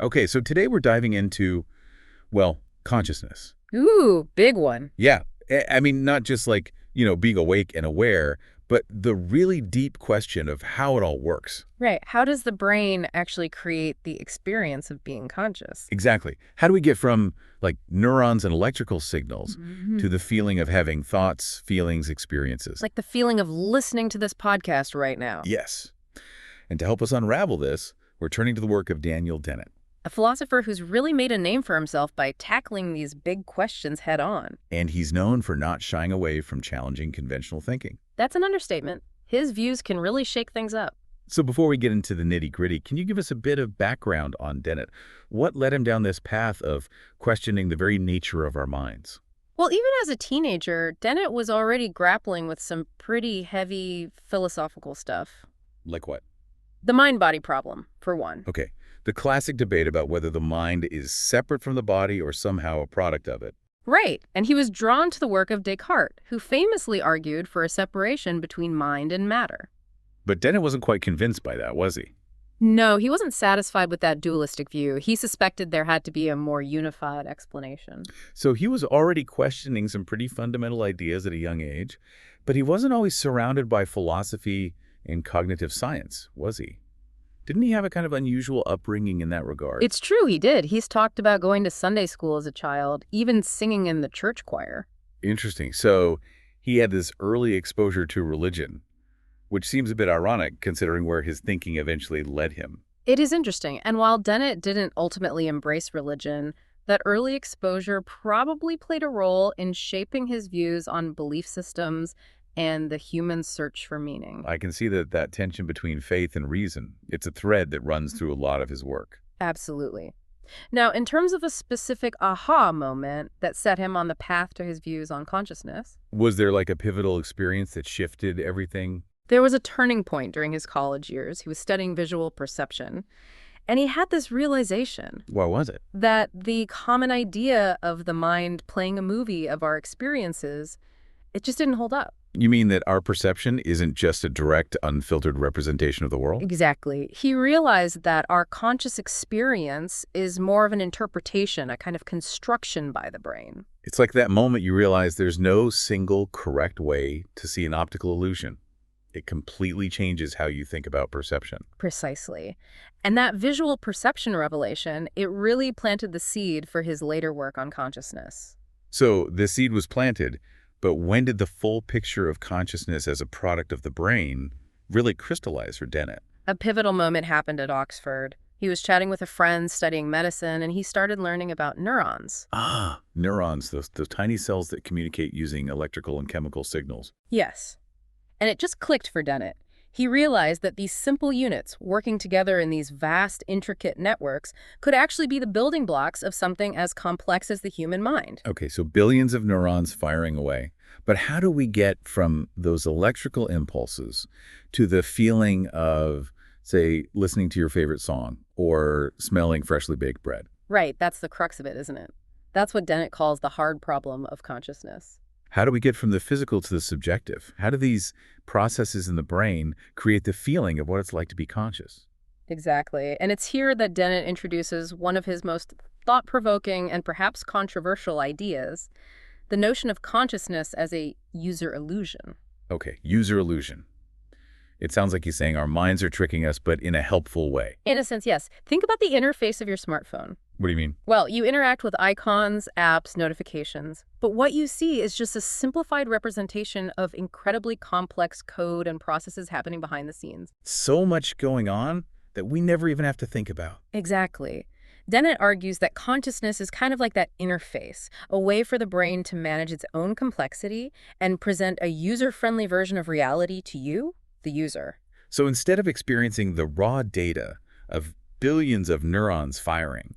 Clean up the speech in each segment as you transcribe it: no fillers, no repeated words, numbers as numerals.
Okay, so today we're diving into, well, consciousness. Ooh, big one. Yeah, I mean, not just like, being awake and aware, but the really deep question of how it all works. Right. How does the brain actually create the experience of being conscious? Exactly. How do we get from, like, neurons and electrical signals to the feeling of having thoughts, feelings, experiences? Like the feeling of listening to this podcast right now. Yes. And to help us unravel this, we're turning to the work of Daniel Dennett. A philosopher who's really made a name for himself by tackling these big questions head on. And he's known for not shying away from challenging conventional thinking. That's an understatement. His views can really shake things up. So before we get into the nitty-gritty, can you give us a bit of background on Dennett? What led him down this path of questioning the very nature of our minds? Well, even as a teenager, Dennett was already grappling with some pretty heavy philosophical stuff. Like what? The mind-body problem, for one. Okay, the classic debate about whether the mind is separate from the body or somehow a product of it. Right, and he was drawn to the work of Descartes, who famously argued for a separation between mind and matter. But Dennett wasn't quite convinced by that, was he? No, he wasn't satisfied with that dualistic view. He suspected there had to be a more unified explanation. So he was already questioning some pretty fundamental ideas at a young age, but he wasn't always surrounded by philosophy and cognitive science, was he? Didn't he have a kind of unusual upbringing in that regard? It's true, he did. He's talked about going to Sunday school as a child, even singing in the church choir. Interesting. So he had this early exposure to religion, which seems a bit ironic considering where his thinking eventually led him. It is interesting, and while Dennett didn't ultimately embrace religion, that early exposure probably played a role in shaping his views on belief systems and the human search for meaning. I can see that tension between faith and reason, it's a thread that runs through a lot of his work. Absolutely. Now, in terms of a specific aha moment that set him on the path to his views on consciousness, Was there like a pivotal experience that shifted everything? there was a turning point during his college years. He was studying visual perception, and he had this realization What was it? that the common idea of the mind playing a movie of our experiences, it just didn't hold up. You mean that our perception isn't just a direct, unfiltered representation of the world? Exactly. He realized that our conscious experience is more of an interpretation, a kind of construction by the brain. It's like that moment you realize there's no single correct way to see an optical illusion. It completely changes how you think about perception. Precisely. And that visual perception revelation, it really planted the seed for his later work on consciousness. So the seed was planted, but when did the full picture of consciousness as a product of the brain really crystallize for Dennett? A pivotal moment happened at Oxford. He was chatting with a friend studying medicine, and he started learning about neurons. Ah, neurons, those tiny cells that communicate using electrical and chemical signals. Yes. And it just clicked for Dennett. He realized that these simple units working together in these vast, intricate networks could actually be the building blocks of something as complex as the human mind. Okay, so billions of neurons firing away. But how do we get from those electrical impulses to the feeling of, say, listening to your favorite song or smelling freshly baked bread? Right, that's the crux of it, isn't it? That's what Dennett calls the hard problem of consciousness. How do we get from the physical to the subjective? How do these processes in the brain create the feeling of what it's like to be conscious? Exactly. And it's here that Dennett introduces one of his most thought-provoking and perhaps controversial ideas, the notion of consciousness as a user illusion. Okay, user illusion. It sounds like he's saying our minds are tricking us, but in a helpful way. In a sense, yes. Think about the interface of your smartphone. What do you mean? Well, you interact with icons, apps, notifications, but what you see is just a simplified representation of incredibly complex code and processes happening behind the scenes. So much going on that we never even have to think about. Exactly. Dennett argues that consciousness is kind of like that interface, a way for the brain to manage its own complexity and present a user-friendly version of reality to you, the user. So instead of experiencing the raw data of billions of neurons firing,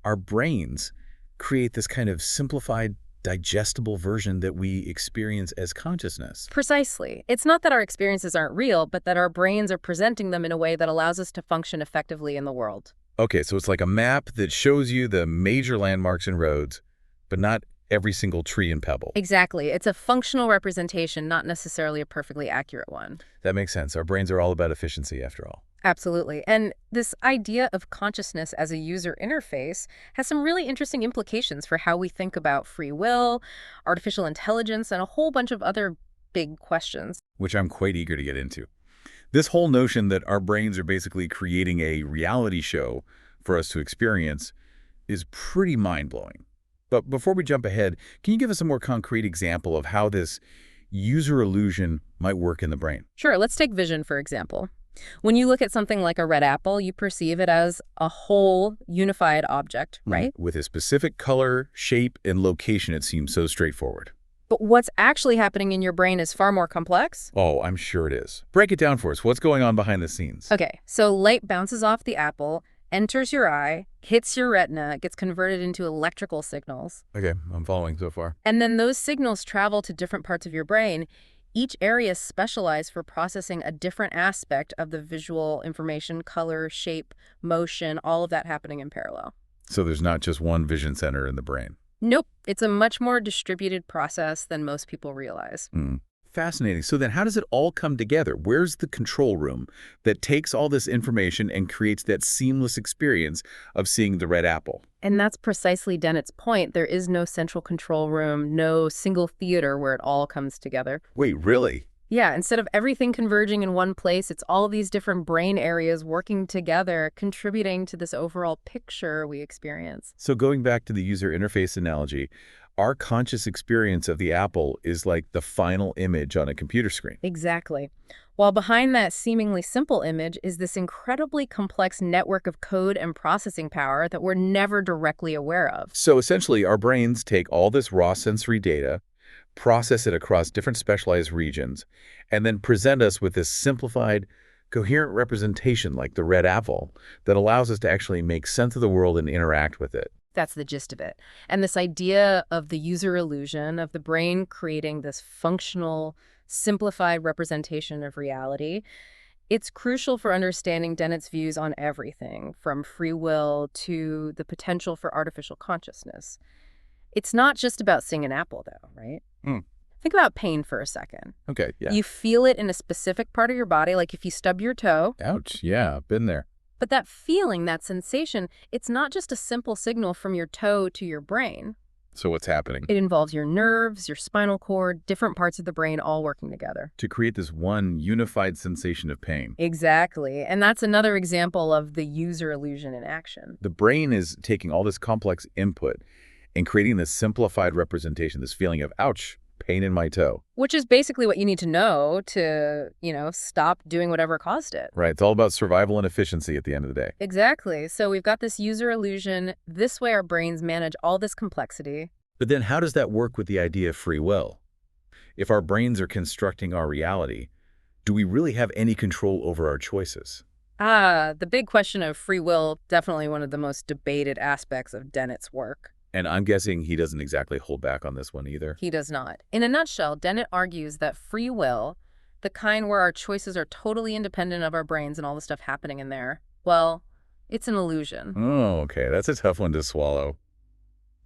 our brains create this kind of simplified, digestible version that we experience as consciousness. Precisely. It's not that our experiences aren't real, but that our brains are presenting them in a way that allows us to function effectively in the world. Okay, so it's like a map that shows you the major landmarks and roads, but not every single tree and pebble. Exactly. It's a functional representation, not necessarily a perfectly accurate one. That makes sense. Our brains are all about efficiency, after all. Absolutely. And this idea of consciousness as a user interface has some really interesting implications for how we think about free will, artificial intelligence, and a whole bunch of other big questions. Which I'm quite eager to get into. This whole notion that our brains are basically creating a reality show for us to experience is pretty mind-blowing. But before we jump ahead, can you give us a more concrete example of how this user illusion might work in the brain? Sure, let's take vision, for example. When you look at something like a red apple, you perceive it as a whole unified object, right? With a specific color, shape, and location, it seems so straightforward. But what's actually happening in your brain is far more complex. Oh, I'm sure it is. Break it down for us. What's going on behind the scenes? Okay, so light bounces off the apple, enters your eye, hits your retina, gets converted into electrical signals. Okay, I'm following so far. And then those signals travel to different parts of your brain. Each area is specialized for processing a different aspect of the visual information, color, shape, motion, all of that happening in parallel. So there's not just one vision center in the brain. Nope. It's a much more distributed process than most people realize. Fascinating. So then how does it all come together? Where's the control room that takes all this information and creates that seamless experience of seeing the red apple? And that's precisely Dennett's point. There is no central control room, no single theater where it all comes together. Wait, really? Yeah, instead of everything converging in one place, it's all these different brain areas working together, contributing to this overall picture we experience. So going back to the user interface analogy, our conscious experience of the apple is like the final image on a computer screen. Exactly. While behind that seemingly simple image is this incredibly complex network of code and processing power that we're never directly aware of. So essentially, our brains take all this raw sensory data, process it across different specialized regions, and then present us with this simplified, coherent representation like the red apple that allows us to actually make sense of the world and interact with it. That's the gist of it. And this idea of the user illusion, of the brain creating this functional, simplified representation of reality, it's crucial for understanding Dennett's views on everything, from free will to the potential for artificial consciousness. It's not just about seeing an apple, though, right? Think about pain for a second. Okay, yeah. You feel it in a specific part of your body, like if you stub your toe. Ouch, yeah, been there. But that feeling, that sensation, it's not just a simple signal from your toe to your brain. So what's happening? It involves your nerves, your spinal cord, different parts of the brain all working together. To create this one unified sensation of pain. Exactly. And that's another example of the user illusion in action. The brain is taking all this complex input and creating this simplified representation, this feeling of, ouch, pain in my toe. Which is basically what you need to know to, stop doing whatever caused it. Right. It's all about survival and efficiency at the end of the day. Exactly. So we've got this user illusion. This way our brains manage all this complexity. But then how does that work with the idea of free will? If our brains are constructing our reality, do we really have any control over our choices? The big question of free will, definitely one of the most debated aspects of Dennett's work. And I'm guessing he doesn't exactly hold back on this one either. He does not. In a nutshell, Dennett argues that free will, the kind where our choices are totally independent of our brains and all the stuff happening in there, well, it's an illusion. Oh, okay. That's a tough one to swallow.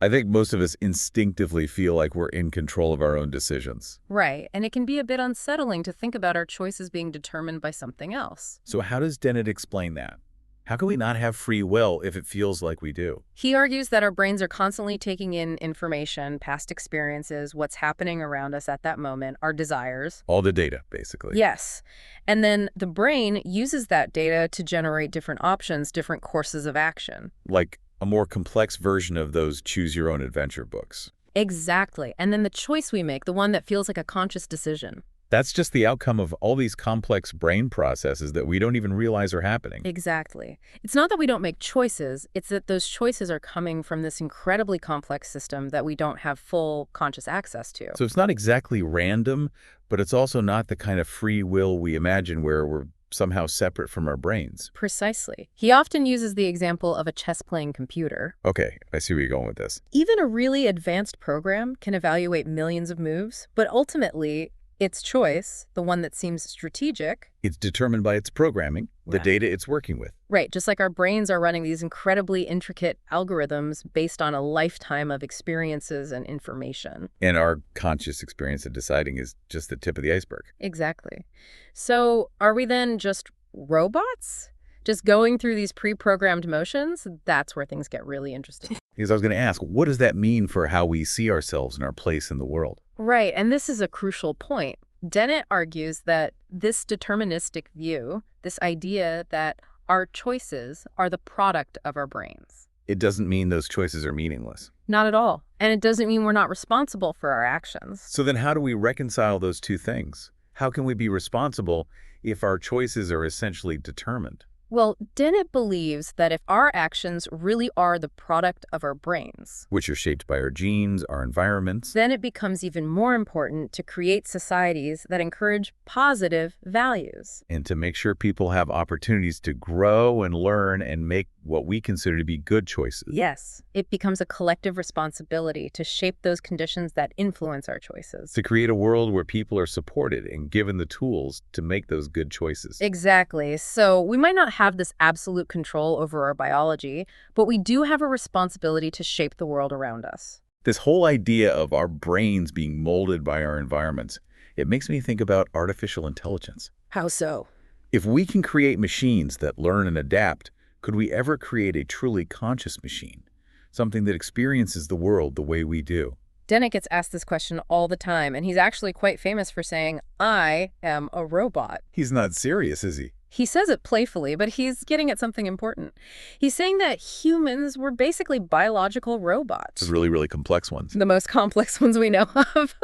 I think most of us instinctively feel like we're in control of our own decisions. Right, and it can be a bit unsettling to think about our choices being determined by something else. So how does Dennett explain that? How can we not have free will if it feels like we do? He argues that our brains are constantly taking in information, past experiences, what's happening around us at that moment, our desires. All the data, basically. Yes. And then the brain uses that data to generate different options, different courses of action. Like a more complex version of those choose-your-own-adventure books. Exactly. And then the choice we make, the one that feels like a conscious decision. That's just the outcome of all these complex brain processes that we don't even realize are happening. Exactly. It's not that we don't make choices, it's that those choices are coming from this incredibly complex system that we don't have full conscious access to. So it's not exactly random, but it's also not the kind of free will we imagine where we're somehow separate from our brains. Precisely. He often uses the example of a chess-playing computer. Okay, I see where you're going with this. Even a really advanced program can evaluate millions of moves, but ultimately, Its choice, the one that seems strategic. It's determined by its programming, the Yeah. data it's working with. Right, just like our brains are running these incredibly intricate algorithms based on a lifetime of experiences and information. And our conscious experience of deciding is just the tip of the iceberg. Exactly. So are we then just robots? Just going through these pre-programmed motions? That's where things get really interesting. Because I was going to ask, what does that mean for how we see ourselves and our place in the world? Right, and this is a crucial point. Dennett argues that this deterministic view, this idea that our choices are the product of our brains. It doesn't mean those choices are meaningless. Not at all. And it doesn't mean we're not responsible for our actions. So then how do we reconcile those two things? How can we be responsible if our choices are essentially determined? Well, Dennett believes that if our actions really are the product of our brains, Which are shaped by our genes, our environments. then it becomes even more important to create societies that encourage positive values. And to make sure people have opportunities to grow and learn and make what we consider to be good choices. Yes, it becomes a collective responsibility to shape those conditions that influence our choices. To create a world where people are supported and given the tools to make those good choices. Exactly. So we might not have this absolute control over our biology, but we do have a responsibility to shape the world around us. This whole idea of our brains being molded by our environments, it makes me think about artificial intelligence. How so? If we can create machines that learn and adapt, could we ever create a truly conscious machine? Something that experiences the world the way we do? Dennett gets asked this question all the time, and he's actually quite famous for saying, "I am a robot." He's not serious, is he? He says it playfully, but he's getting at something important. He's saying that humans were basically biological robots. It's really, really complex ones. The most complex ones we know of,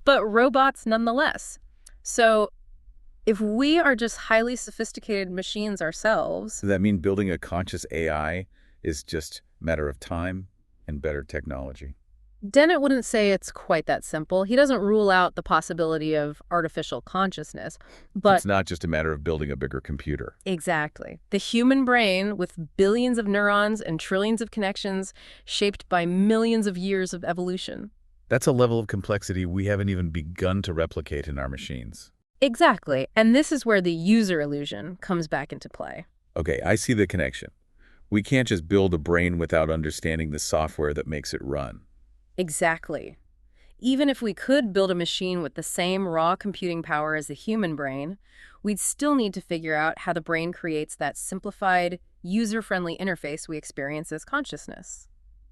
but robots nonetheless. So if we are just highly sophisticated machines ourselves, Does that mean building a conscious AI is just a matter of time and better technology? Dennett wouldn't say it's quite that simple. He doesn't rule out the possibility of artificial consciousness, but It's not just a matter of building a bigger computer. exactly. The human brain, with billions of neurons and trillions of connections, shaped by millions of years of evolution. That's a level of complexity we haven't even begun to replicate in our machines. Exactly. And this is where the user illusion comes back into play. Okay, I see the connection. We can't just build a brain without understanding the software that makes it run. Exactly. Even if we could build a machine with the same raw computing power as the human brain, we'd still need to figure out how the brain creates that simplified, user-friendly interface we experience as consciousness.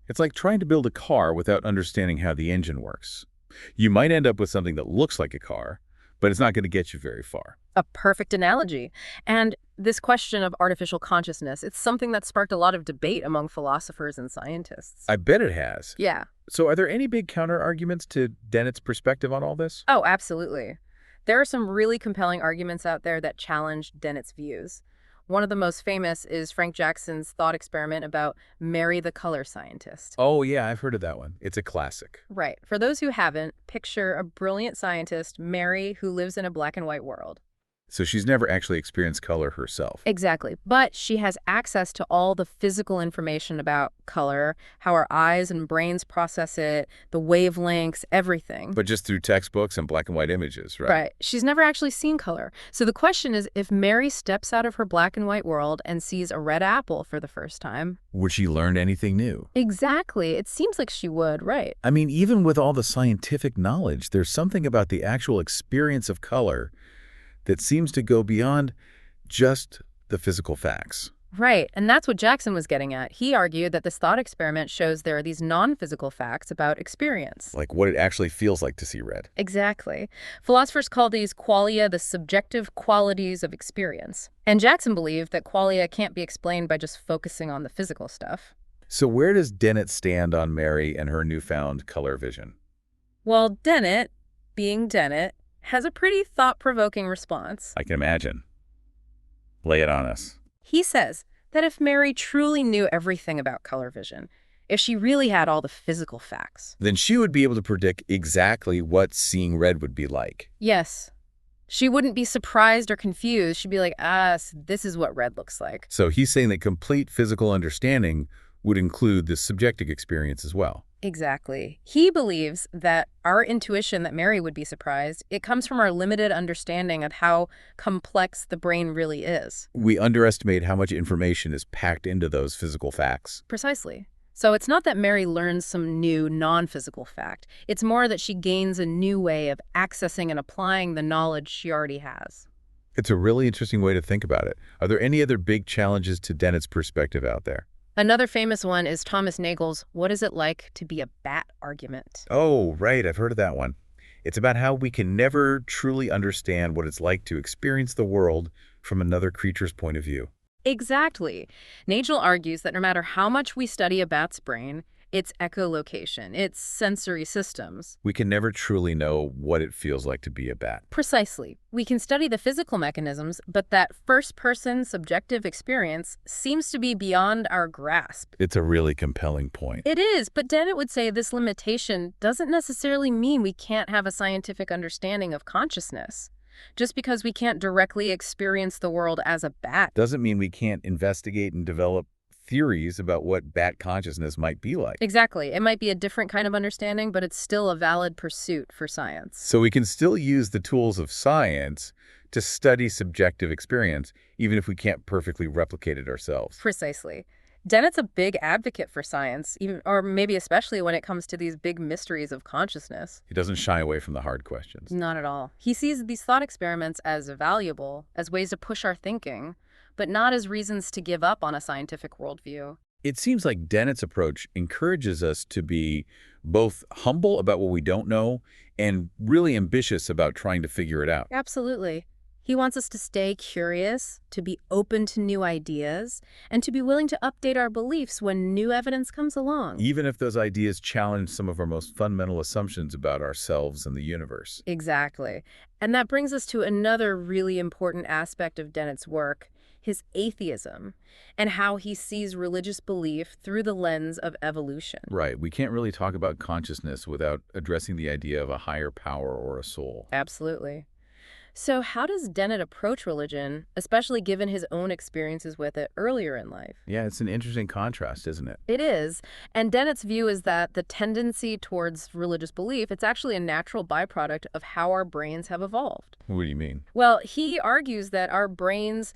It's like trying to build a car without understanding how the engine works. You might end up with something that looks like a car, but it's not going to get you very far. A perfect analogy. And this question of artificial consciousness, it's something that sparked a lot of debate among philosophers and scientists. I bet it has. Yeah. So are there any big counter-arguments to Dennett's perspective on all this? Oh, absolutely. There are some really compelling arguments out there that challenge Dennett's views. One of the most famous is Frank Jackson's thought experiment about Mary the color scientist. Oh, yeah, I've heard of that one. It's a classic. Right. For those who haven't, picture a brilliant scientist, Mary, who lives in a black and white world. So she's never actually experienced color herself. Exactly. But she has access to all the physical information about color, how our eyes and brains process it, the wavelengths, everything. But just through textbooks and black and white images, right? Right. She's never actually seen color. So the question is, if Mary steps out of her black and white world and sees a red apple for the first time. Would she learn anything new? Exactly. It seems like she would, right? I mean, even with all the scientific knowledge, there's something about the actual experience of color that seems to go beyond just the physical facts. Right, and that's what Jackson was getting at. He argued that this thought experiment shows there are these non-physical facts about experience. Like what it actually feels like to see red. Exactly. Philosophers call these qualia the subjective qualities of experience. And Jackson believed that qualia can't be explained by just focusing on the physical stuff. So where does Dennett stand on Mary and her newfound color vision? Well, Dennett, being Dennett, has a pretty thought-provoking response. I can imagine. Lay it on us. He says that if Mary truly knew everything about color vision, if she really had all the physical facts, Then she would be able to predict exactly what seeing red would be like. yes, she wouldn't be surprised or confused. She'd be like, this is what red looks like. So he's saying that complete physical understanding would include the subjective experience as well. Exactly. He believes that our intuition that Mary would be surprised, it comes from our limited understanding of how complex the brain really is. We underestimate how much information is packed into those physical facts. Precisely. So it's not that Mary learns some new non-physical fact. It's more that she gains a new way of accessing and applying the knowledge she already has. It's a really interesting way to think about it. Are there any other big challenges to Dennett's perspective out there? Another famous one is Thomas Nagel's "What is it like to be a bat?" argument. Oh, right, I've heard of that one. It's about how we can never truly understand what it's like to experience the world from another creature's point of view. Exactly. Nagel argues that no matter how much we study a bat's brain, its echolocation, its sensory systems. We can never truly know what it feels like to be a bat. Precisely. We can study the physical mechanisms, but that first-person subjective experience seems to be beyond our grasp. It's a really compelling point. It is, but Dennett would say this limitation doesn't necessarily mean we can't have a scientific understanding of consciousness. Just because we can't directly experience the world as a bat. Doesn't mean we can't investigate and develop theories about what bat consciousness might be like. Exactly. It might be a different kind of understanding, but it's still a valid pursuit for science. So we can still use the tools of science to study subjective experience, even if we can't perfectly replicate it ourselves. Precisely. Dennett's a big advocate for science, even, or maybe especially when it comes to these big mysteries of consciousness. He doesn't shy away from the hard questions. Not at all. He sees these thought experiments as valuable, as ways to push our thinking, but not as reasons to give up on a scientific worldview. It seems like Dennett's approach encourages us to be both humble about what we don't know and really ambitious about trying to figure it out. Absolutely. He wants us to stay curious, to be open to new ideas, and to be willing to update our beliefs when new evidence comes along. Even if those ideas challenge some of our most fundamental assumptions about ourselves and the universe. Exactly. And that brings us to another really important aspect of Dennett's work, his atheism, and how he sees religious belief through the lens of evolution. Right. We can't really talk about consciousness without addressing the idea of a higher power or a soul. Absolutely. So how does Dennett approach religion, especially given his own experiences with it earlier in life? Yeah, it's an interesting contrast, isn't it? It is. And Dennett's view is that the tendency towards religious belief, it's actually a natural byproduct of how our brains have evolved. What do you mean? Well, he argues that our brains,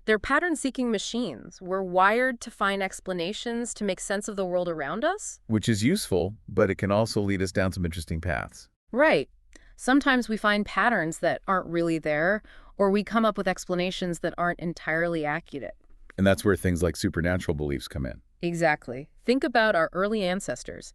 they're pattern-seeking machines. We're wired to find explanations to make sense of the world around us. Which is useful, but it can also lead us down some interesting paths. Right. Sometimes we find patterns that aren't really there, or we come up with explanations that aren't entirely accurate. And that's where things like supernatural beliefs come in. Exactly. Think about our early ancestors.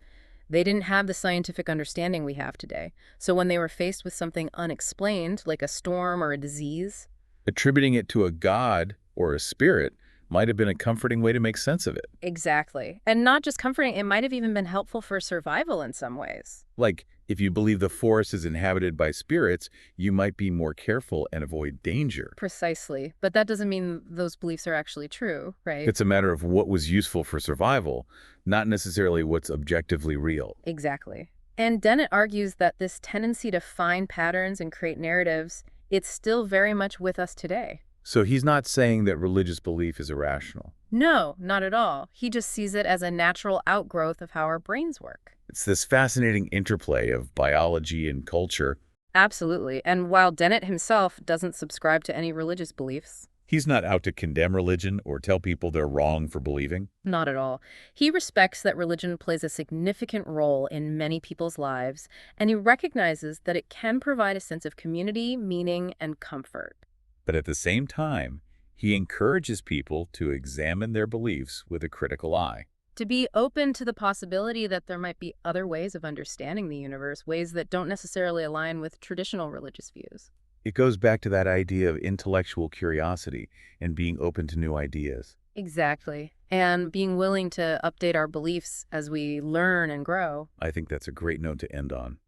They didn't have the scientific understanding we have today. So when they were faced with something unexplained, like a storm or a disease, Attributing it to a god or a spirit might have been a comforting way to make sense of it. exactly. And not just comforting, it might have even been helpful for survival in some ways. Like, if you believe the forest is inhabited by spirits, you might be more careful and avoid danger. Precisely. But that doesn't mean those beliefs are actually true, right? It's a matter of what was useful for survival, not necessarily what's objectively real. Exactly. And Dennett argues that this tendency to find patterns and create narratives, it's still very much with us today. So he's not saying that religious belief is irrational. No, not at all. He just sees it as a natural outgrowth of how our brains work. It's this fascinating interplay of biology and culture. Absolutely. And while Dennett himself doesn't subscribe to any religious beliefs, He's not out to condemn religion or tell people they're wrong for believing. not at all. He respects that religion plays a significant role in many people's lives, and he recognizes that it can provide a sense of community, meaning, and comfort. But at the same time, he encourages people to examine their beliefs with a critical eye. To be open to the possibility that there might be other ways of understanding the universe, ways that don't necessarily align with traditional religious views. It goes back to that idea of intellectual curiosity and being open to new ideas. Exactly. And being willing to update our beliefs as we learn and grow. I think that's a great note to end on.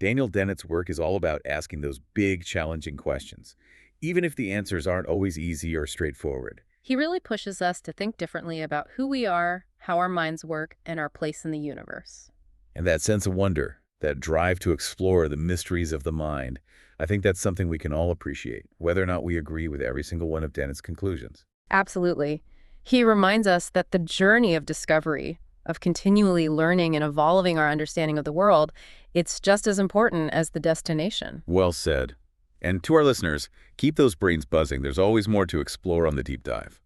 Daniel Dennett's work is all about asking those big, challenging questions, even if the answers aren't always easy or straightforward. He really pushes us to think differently about who we are, how our minds work, and our place in the universe. And that sense of wonder, that drive to explore the mysteries of the mind, I think that's something we can all appreciate, whether or not we agree with every single one of Dennett's conclusions. Absolutely. He reminds us that the journey of discovery, of continually learning and evolving our understanding of the world, it's just as important as the destination. Well said. And to our listeners, keep those brains buzzing. There's always more to explore on The Deep Dive.